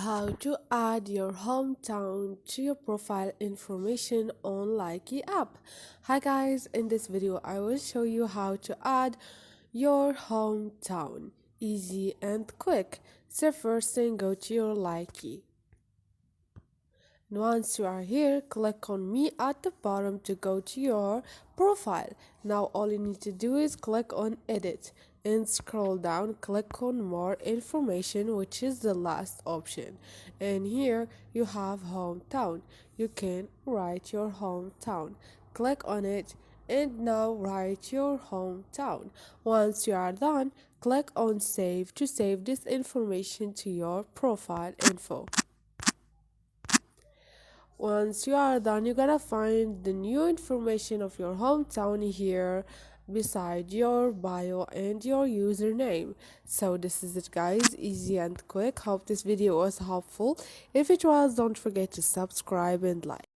How to add your hometown to your profile information on Likee app. Hi guys, in this video I will show you how to add your hometown. Easy and quick. So first thing, go to your Likee. And once you are here, click on me at the bottom to go to your profile. Now all you need to do is click on edit and scroll down, click on more information, which is the last option. And here you have hometown. You can write your hometown. Click on it and now write your hometown. Once you are done, click on save to save this information to your profile info. Once you are done, you're gonna find the new information of your hometown here beside your bio and your username. So this is it guys, easy and quick. Hope this video was helpful. If it was, don't forget to subscribe and like.